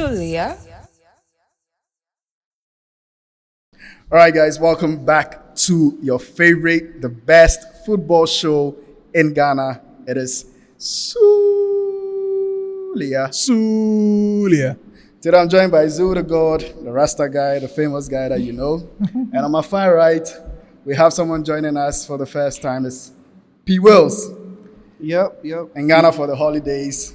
Sulia. All right, guys, welcome back to your favorite, the best football show in Ghana. It is Sulia. Today I'm joined by Zoo the God, the Rasta guy, the famous guy that you know. And on my far right, we have someone joining us for the first time. It's Wyllz Yep. in Ghana for the holidays.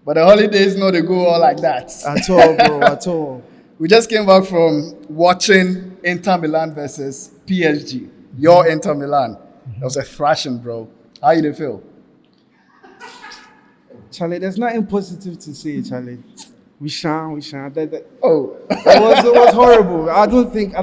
But the holidays, no, they go all like that. At all, bro, at all. We just came back from watching Inter Milan versus PSG. Your Inter Milan. That was a thrashing, bro. How you feel? Charlie, there's nothing positive to say, Charlie. We shan't. Oh, It was horrible. I don't think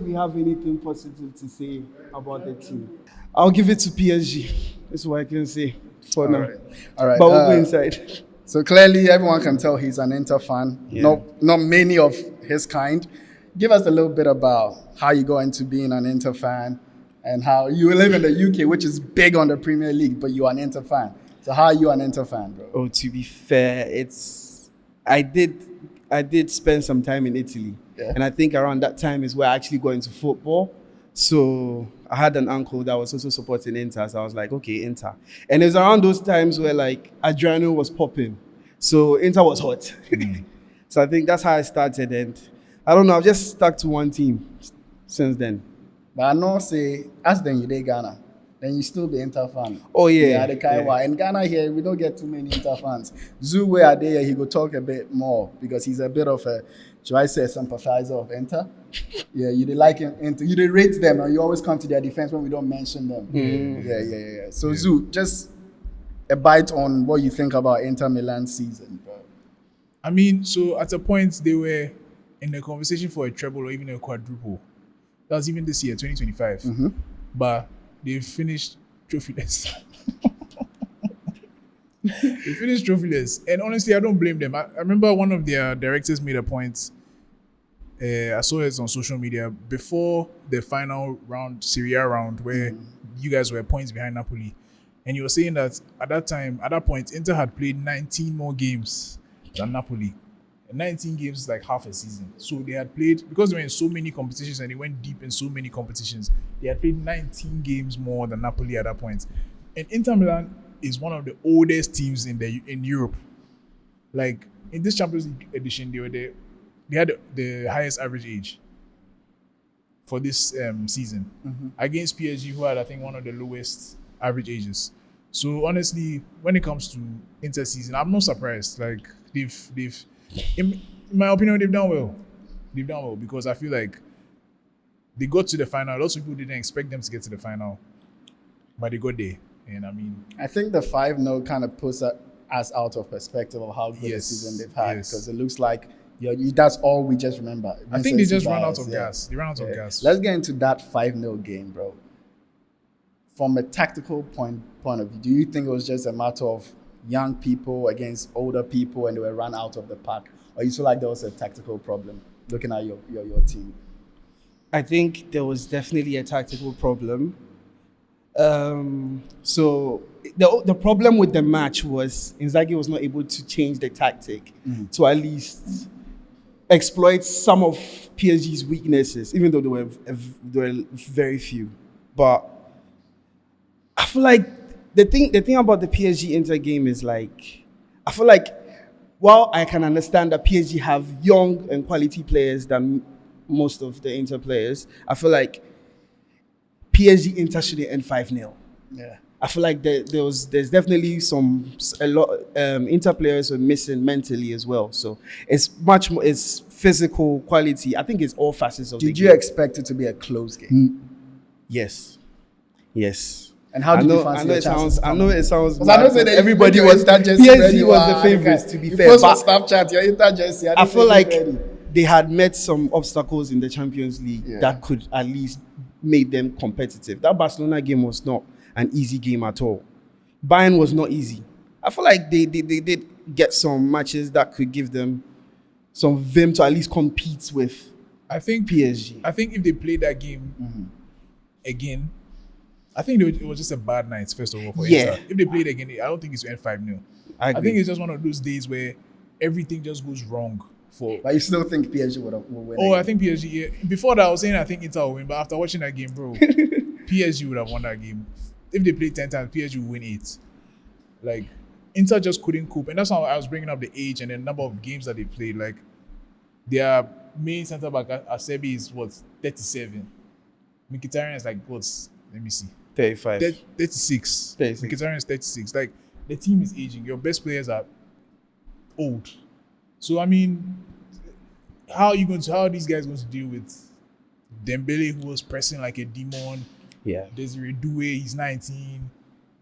we have anything positive to say about the team. I'll give it to PSG. That's what I can say for now. All right. But we'll go inside. So clearly, everyone can tell he's an Inter fan. Yeah. Not many of his kind. Give us a little bit about how you got into being an Inter fan and how you live in the UK, which is big on the Premier League, but you're an Inter fan. So how are you an Inter fan, bro? Oh, to be fair, I did spend some time in Italy. Yeah. And I think around that time is where I actually got into football. So I had an uncle that was also supporting Inter. So I was like, okay, Inter. And it was around those times where like Adriano was popping. So Inter was hot. So I think that's how I started. And I don't know, I've just stuck to one team since then. But I know, say, as then you dey Ghana, then you still be Inter fan. Oh, yeah. The Kaiwa. In Ghana here, we don't get too many Inter fans. Zoo, where are they? He will talk a bit more because he's a bit of a, should I say, sympathizer of Inter. Yeah, you dey like Inter. You dey rate them and you always come to their defense when we don't mention them. Yeah. So, Zoo, just a bite on what you think about Inter Milan season, bro. I mean, so at a point they were in the conversation for a treble or even a quadruple. That was even this year, 2025. But they finished trophyless. They finished trophyless. And honestly, I don't blame them. I remember one of their directors made a point. I saw it on social media before the final round, Serie A round, where you guys were points behind Napoli. And you were saying that at that point, Inter had played 19 more games than Napoli. And 19 games is like half a season. So they had played, because they were in so many competitions and they went deep in so many competitions, they had played 19 games more than Napoli at that point. And Inter Milan is one of the oldest teams in Europe. Like in this Champions League edition, they had the highest average age for this season against PSG, who had I think one of the lowest average ages. So honestly, when it comes to Inter season, I'm not surprised. Like they've in my opinion, they've done well. They've done well because I feel like they got to the final. Lots of people didn't expect them to get to the final, but they got there. And I mean, I think the 5-0 kind of puts us out of perspective of how good a season they've had because it looks like that's all we just remember. I think they just ran out of gas. They ran out of gas. Let's get into that 5-0 game, bro. From a tactical point of view, do you think it was just a matter of young people against older people and they were run out of the park? Or you feel like there was a tactical problem looking at your team? I think there was definitely a tactical problem. So the problem with the match was Inzaghi was not able to change the tactic to at least exploit some of PSG's weaknesses, even though there were very few. But I feel like the thing about the PSG Inter game is like, I feel like while I can understand that PSG have young and quality players than most of the Inter players, I feel like PSG Inter shouldn't end 5-0. Yeah. I feel like there's definitely a lot Inter players were missing mentally as well. So it's much more, it's physical quality. I think it's all facets of the game. Did you expect it to be a close game? Yes. And how did you fancy your chances? I know it sounds. I know that everybody was PSG was the favorites, to be fair. Post for Snapchat, your Inter jersey. I feel like they had met some obstacles in the Champions League that could at least make them competitive. That Barcelona game was not an easy game at all. Bayern was not easy. I feel like they did get some matches that could give them some vim to at least compete with I think PSG. I think if they play that game again, I think it was just a bad night, first of all, for Inter. If they play it again, I don't think it's going to end 5-0. I think it's just one of those days where everything just goes wrong for. But you still think PSG will win? Oh, I again? think PSG. Yeah. Before that, I was saying I think Inter will win, but after watching that game, bro, PSG would have won that game. If they played 10 times, PSG would win 8. Like, Inter just couldn't cope, and that's how I was bringing up the age and the number of games that they played. Like, their main centre back Asebi is what 37. Mkhitaryan is like what's let me see 35. 36. 36. Mkhitaryan is 36. Like, the team is aging. Your best players are old. So I mean, how are these guys going to deal with Dembele, who was pressing like a demon? Yeah. Desiree Doué, he's 19.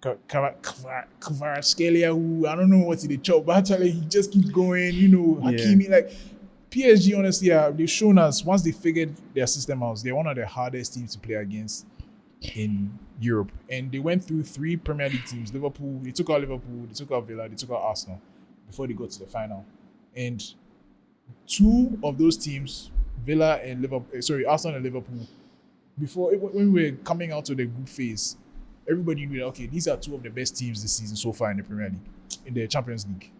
Kvaratskhelia, who I don't know what's in the chop, but actually he just keeps going. You know, Hakimi. Like, PSG, honestly, they've shown us once they figured their system out, they're one of the hardest teams to play against in Europe. And they went through 3 Premier League teams. Liverpool, they took out Villa, they took out Arsenal before they got to the final. And 2 of those teams, Arsenal and Liverpool, when we were coming out to the group phase, everybody knew that, okay, these are 2 of the best teams this season so far in the Premier League, in the Champions League,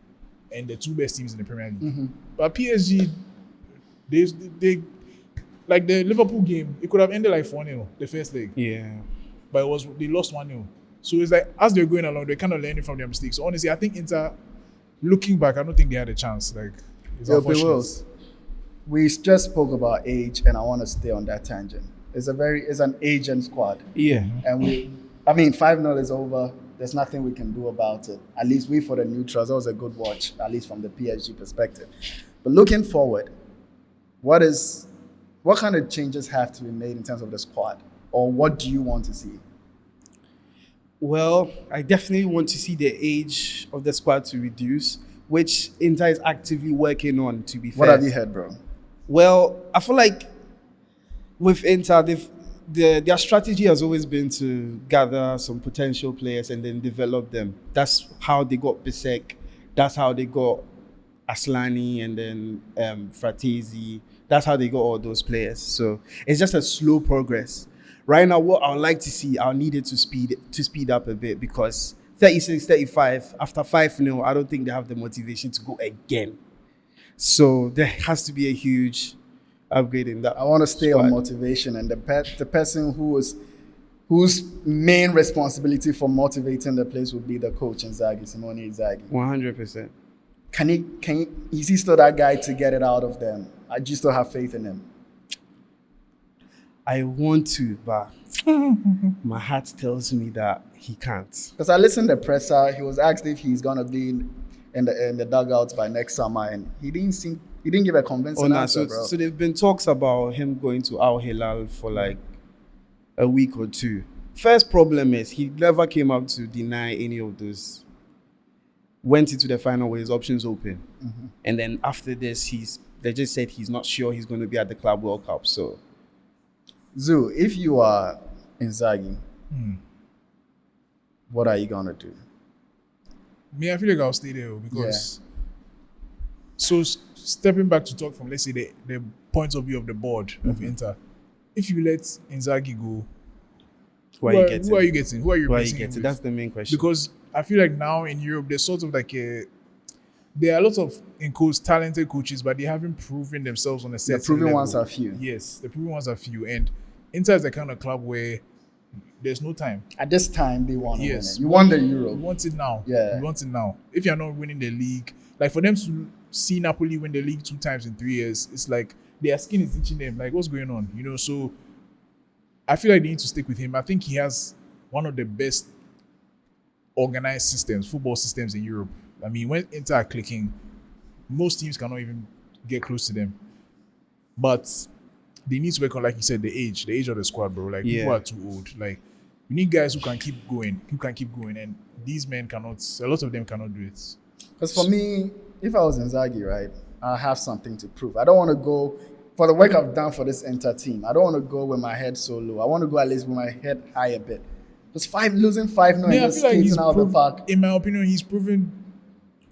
and the 2 best teams in the Premier League. Mm-hmm. But PSG, they like the Liverpool game, it could have ended like 4-0 the first leg. Yeah. But they lost 1-0. So it's like, as they're going along, they're kind of learning from their mistakes. So honestly, I think Inter, looking back, I don't think they had a chance. Like, it's unfortunate. Wyllz, we just spoke about age, and I want to stay on that tangent. It's an aging squad. Yeah. And 5-0 is over. There's nothing we can do about it. At least we, for the neutrals, that was a good watch, at least from the PSG perspective. But looking forward, what kind of changes have to be made in terms of the squad? Or what do you want to see? Well, I definitely want to see the age of the squad to reduce, which Inter is actively working on, to be fair. What have you heard, bro? Well, I feel like with Inter, their strategy has always been to gather some potential players and then develop them. That's how they got Bisek. That's how they got Aslani and then Fratesi. That's how they got all those players. So it's just a slow progress. Right now, what I would like to see, I'll need it to speed up a bit, because 36, 35, after 5-0, I don't think they have the motivation to go again. So there has to be a huge upgrade in that. I want to stay squad. on motivation, and the person whose main responsibility for motivating the players would be the coach, Simone Inzaghi. 100%. Is he still that guy to get it out of them? I just still have faith in him. I want to, but my heart tells me that he can't. Because I listened to the presser, he was asked if he's gonna be in the dugouts by next summer, and he didn't give a convincing answer, bro. So there've been talks about him going to Al Hilal for like a week or 2. First problem is he never came out to deny any of those. Went into the final with his options open, and then after this, they just said he's not sure he's going to be at the Club World Cup. So, Zoo, if you are Inzaghi, what are you gonna do? Me, I feel like I'll stay there because. So stepping back to talk from, let's say, the point of view of the board of Inter, if you let Inzaghi go, who are you getting? Who are you replacing him with? That's the main question. Because I feel like now in Europe, there's sort of like there are a lot of talented coaches, but they haven't proven themselves on a certain The proven level. ones are few. Yes, the proven ones are few, and Inter is the kind of club where there's no time. At this time, they want to win Yes, it. You want the We Euro. want it now. Yeah. We want it now. If you're not winning the league, like for them to see Napoli win the league 2 times in 3 years, it's like their skin is itching them. Like, what's going on? You know, so I feel like they need to stick with him. I think he has one of the best organized football systems in Europe. I mean, when Inter are clicking, most teams cannot even get close to them. But they need to work on, like you said, the age of the squad, bro. Like, people are too old. Like, we need guys who can keep going, and these men cannot. A lot of them cannot do it. Because for me, if I was Inzaghi, right, I have something to prove. I don't want to go for the work I've done for this Inter team. I don't want to go with my head so low. I want to go at least with my head high a bit. Because losing 5-0 and just skating out of the park. In my opinion, he's proven.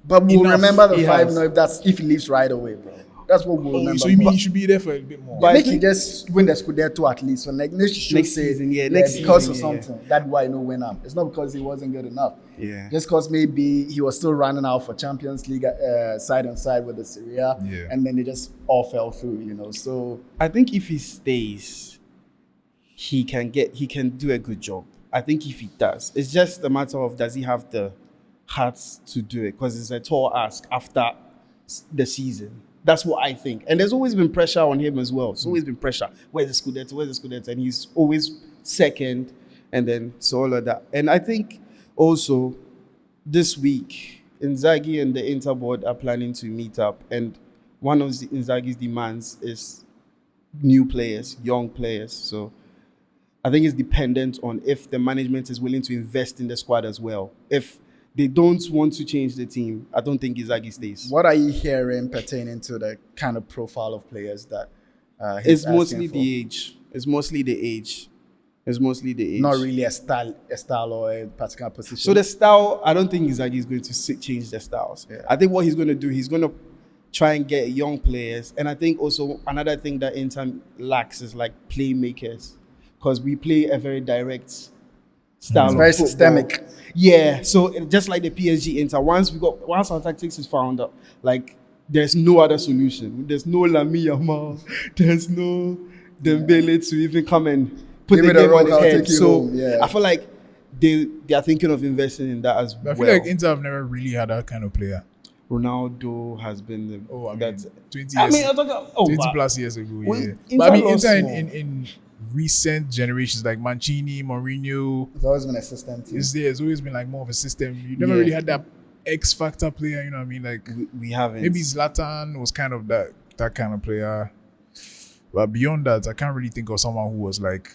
But we'll enough. remember the He 5-0 if he leaves right away, bro. That's what we'll remember. So you mean he should be there for a bit more? But make he just win the Scudetto at least. So next season, next because season, of something. That's why no win him. It's not because he wasn't good enough. Yeah. Just because maybe he was still running out for Champions League side on side with the Syria, and then they just all fell through. So I think if he stays, he can do a good job. I think if he does, it's just a matter of does he have the hearts to do it, because it's a tall ask after the season. That's what I think. And there's always been pressure on him as well. There's always been pressure. Where's the Scudetto? And he's always second, and then so all of that. And I think also this week, Inzaghi and the Inter board are planning to meet up. And one of Inzaghi's demands is new players, young players. So I think it's dependent on if the management is willing to invest in the squad as well. If they don't want to change the team, I don't think Inzaghi stays. What are you hearing pertaining to the kind of profile of players that it's mostly the age. It's mostly the age. Not really a style or a particular position. So the style, I don't think Inzaghi is going to change the styles. Yeah. I think what he's going to do, he's going to try and get young players. And I think also another thing that Inter lacks is like playmakers, because we play a very direct style. It's very of football. systemic. Yeah, so just like the PSG Inter, once our tactics is found out, like there's no other solution. There's no Lamine Yamal, there's no Dembele to even come and put the game on his head. So I feel like they are thinking of investing in that as well. I feel like Inter have never really had that kind of player. Ronaldo has been 20 plus years ago. Yeah. But I mean, Inter in recent generations, like Mancini, Mourinho, it's always been a system team. It's always been like more of a system. You never really had that X factor player, you know what I mean? Like we haven't. Maybe Zlatan was kind of that kind of player. But beyond that, I can't really think of someone who was like,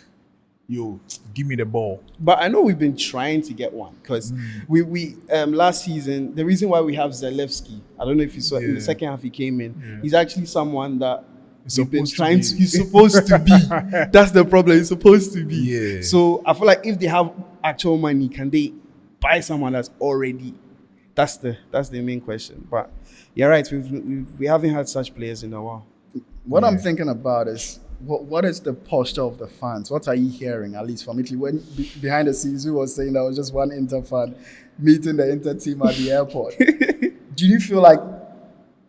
yo, give me the ball. But I know we've been trying to get one, because we last season, the reason why we have Zalewski, I don't know if you saw in the second half he came in. Yeah. He's actually someone that we've been trying to. He's supposed to be. That's the problem. He's supposed to be. Yeah. So I feel like if they have actual money, can they buy someone that's already? That's the main question. But you're right. We haven't had such players in a while. What I'm thinking about is what is the posture of the fans? What are you hearing, at least from Italy? When behind the scenes, you was saying there was just one Inter fan meeting the Inter team at the airport. Do you feel like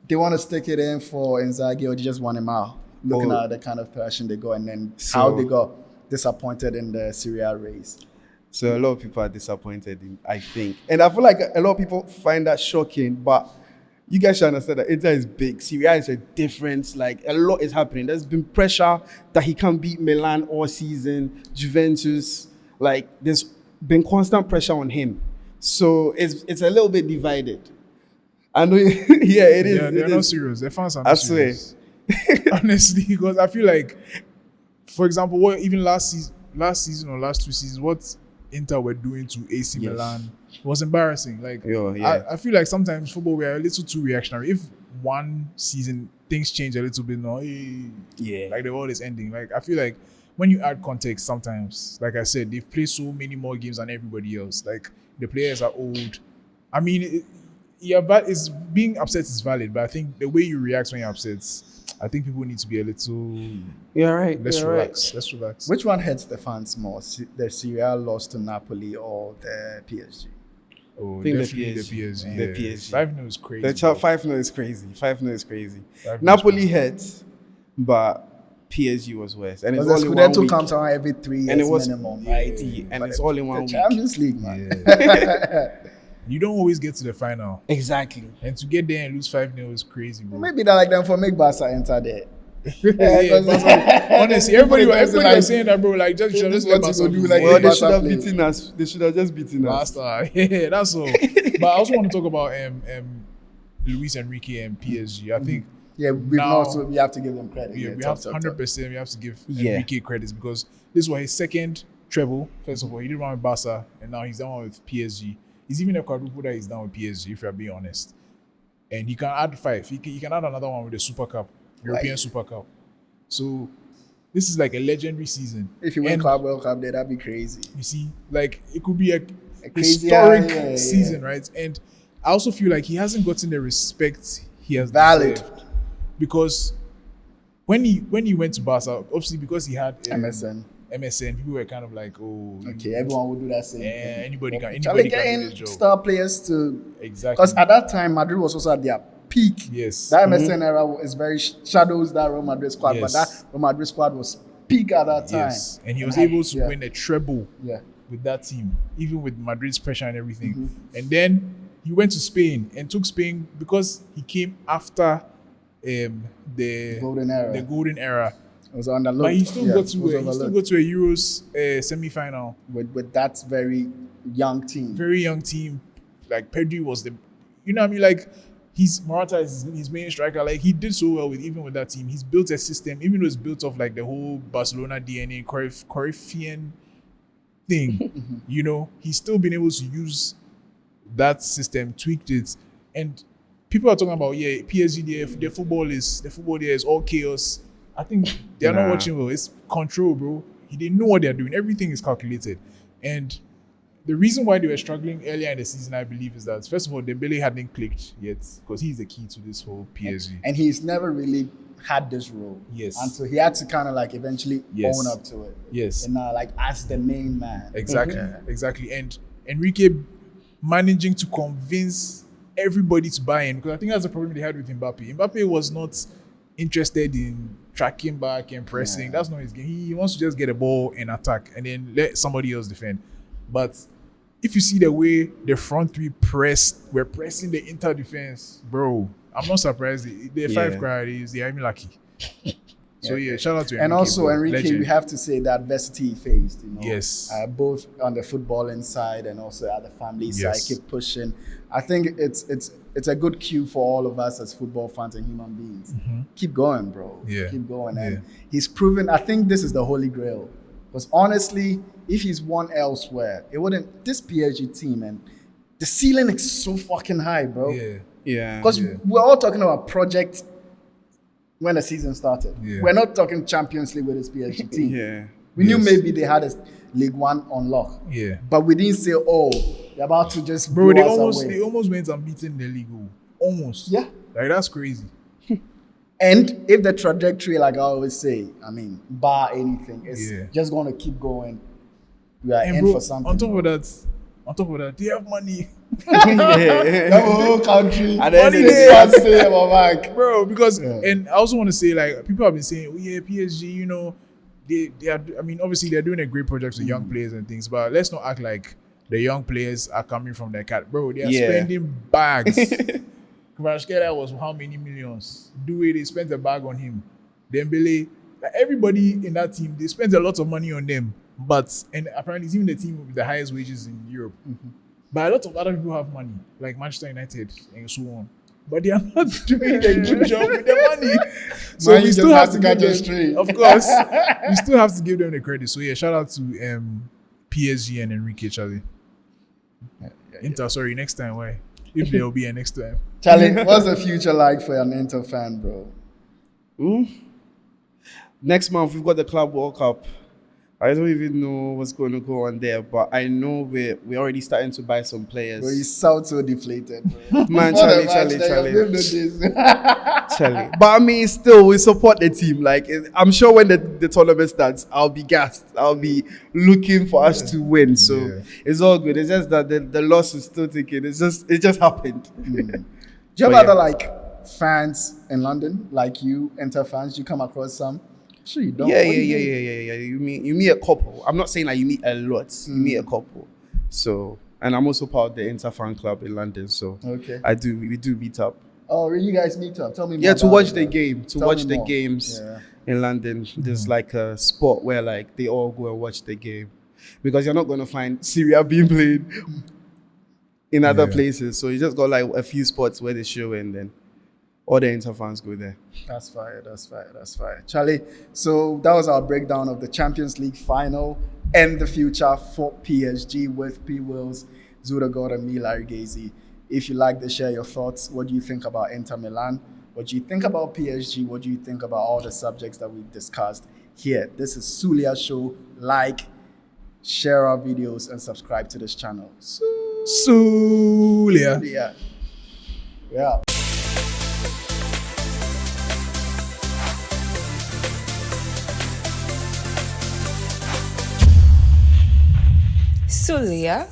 they want to stick it in for Inzaghi, or do you just want him out? Looking at the kind of passion they got, and then how they got disappointed in the Syria race. So a lot of people are disappointed, I think. And I feel like a lot of people find that shocking, but you guys should understand that Inter is big. Syria is a difference. Like, a lot is happening. There's been pressure that he can't beat Milan all season, Juventus. Like, there's been constant pressure on him. So it's a little bit divided. I know, yeah, it is. Yeah, they're not serious. Their fans are not serious. Honestly, because I feel like, for example, what even last season or last 2 seasons, what Inter were doing to AC Milan was embarrassing. Like, I feel like sometimes football, we are a little too reactionary. If one season things change a little bit, like the world is ending. Like, I feel like when you add context, sometimes, like I said, they've played so many more games than everybody else. Like, the players are old. I mean, but it's being upset is valid, but I think the way you react when you're upset, I think people need to be a little. Let's relax. Let's relax. Which one hurts the fans more? The Syria loss to Napoli or the PSG? Oh, I think definitely the PSG. The PSG. 5-0 is crazy. The 5-0 is crazy. 5-0 is crazy. Napoli hurt, but PSG was worse. And it's the all in 1 Scudetto week. comes around every 3 years And it was minimum, right? And it's all in 1 week. Champions League, man. You don't always get to the final. Exactly. And to get there and lose 5-0 is crazy, bro. Maybe they like them for make Barca enter there. Honestly, everybody was saying that, bro. Like, just let Barca do. Like, well, they should have beaten us. They should have just beaten us. Yeah, that's all. But I also want to talk about Luis Enrique and PSG. I think we have to give them credit. Yeah, we have 100%. We have to give Enrique credits, because this was his second treble. First of all, he did one with Barca, and now he's done one with PSG. He's even a quadruple that he's done with PSG, if you're being honest. And he can add 5. He can add another one with the Super Cup, European Super Cup. So this is like a legendary season. If you win Club World Cup there, that'd be crazy. You see, like, it could be a historic season, right? And I also feel like he hasn't gotten the respect he has deserved. because when he went to Barca, obviously because he had MSN, people were kind of like, oh, Okay, everyone will do that same thing. anybody can Charlie do getting this job. star players to Exactly. because at that time Madrid was also at their peak. Yes. That MSN era is very shadows that Real Madrid squad, but Yes. that Real Madrid squad was peak at that time. Yes, and he was able to Yeah. win a treble Yeah. with that team, even with Madrid's pressure and everything. And then he went to Spain and took Spain because he came after the Golden era. The golden era. It was underlooked. But he still Yeah, got it was to overlooked. a Euros semi-final. with that very young team. Very young team. Like Pedri was the, you know what I mean? Like Morata is his main striker. Like he did so well even with that team. He's built a system, even though it's built off like the whole Barcelona DNA, Cruyffian thing. You know, he's still been able to use that system, tweaked it, and people are talking about PSG. The football there is all chaos. I think they're not watching well. It's control, bro. They know what they're doing. Everything is calculated, and the reason why they were struggling earlier in the season, I believe, is that first of all, Dembele hadn't clicked yet because he's the key to this whole PSG. And he's never really had this role. Yes. And so he had to kind of like eventually Yes. own up to it. Yes. And now like as the main man. Exactly, Yeah. exactly. And Enrique managing to convince everybody to buy in, because I think that's the problem they had with Mbappe. Mbappe was not interested in tracking back and pressing. Yeah. That's not his game. He wants to just get a ball and attack and then let somebody else defend. But if you see the way the front three were pressing the Inter defense, bro, I'm not surprised. The five crowd is the I'm lucky. So shout out to Enrique. And also bro. Enrique, Legend. we have to say the adversity he faced, you know. Yes. Both on the footballing side and also at the family Yes. side, keep pushing. I think it's a good cue for all of us as football fans and human beings. Keep going, bro. Yeah. Keep going. Yeah. And he's proven, I think this is the holy grail. Because honestly, if he's won elsewhere, it wouldn't, this PSG team, and the ceiling is so fucking high, bro. Yeah. Yeah. Because we're all talking about project when the season started. Yeah. We're not talking Champions League with this PSG team. Yeah. We knew Yes. maybe they had a League One on lock. Yeah. But we didn't say, oh, they're about to just Bro, blow they us almost away. went unbeaten in the league. Almost. Yeah. Like that's crazy. And if the trajectory, like I always say, I mean, bar anything, it's Yeah. just going to keep going. We are And in bro, for something. on top of that, they have money. the whole country. And then money they- they can't say about back. Bro, because Yeah. and I also want to say, like, people have been saying, oh yeah, PSG, you know, they are, I mean, obviously they're doing a great project with young players and things, but let's not act like the young players are coming from their cat. Bro, they are spending bags. Kvaratskhelia was how many millions? They spent a bag on him. Dembele, like everybody in that team, they spent a lot of money on them. And apparently it's even the team with the highest wages in Europe. But a lot of other people have money, like Manchester United and so on. But they are not doing a good job with the money. So Man, we you still just have have to to give get your them, straight. of course, we still have to give them the credit. So shout out to PSG and Enrique, Charlie. Inter, sorry, next time, why? If there'll be a next time. Charlie, what's the future like for an Inter fan, bro? Next month we've got the Club World Cup. I don't even know what's going to go on there, but I know we're already starting to buy some players. Bro, you sound so deflated, bro. Man, What a Charlie. match that you've been doing. Charlie. But I mean, still, we support the team. Like, I'm sure when the tournament starts, I'll be gassed. I'll be looking for us to win. So it's all good. It's just that the loss is still ticking. It just happened. Do you have But other like fans in London, like you, Inter fans? You come across some? Sure, you don't. Yeah. What do you think? You meet a couple. I'm not saying like you meet a lot. You meet a couple. So, and I'm also part of the Inter fan club in London. So Okay. we do meet up. Oh, you guys meet up? Tell me more. Yeah, to about watch it, the bro. game, to Tell watch me the more. games Yeah. in London. There's like a spot where like they all go and watch the game, because you're not going to find Syria being played in other places. So you just got like a few spots where they show, and then all the Inter fans go there. That's fire. Charlie, so that was our breakdown of the Champions League final and the future for PSG with P. Wyllz, Zudagod, and me, Larry Gazy. If you like this, share your thoughts. What do you think about Inter Milan? What do you think about PSG? What do you think about all the subjects that we've discussed here? This is Sulia Show. Like, share our videos, and subscribe to this channel. Sulia. Yeah. Sulia.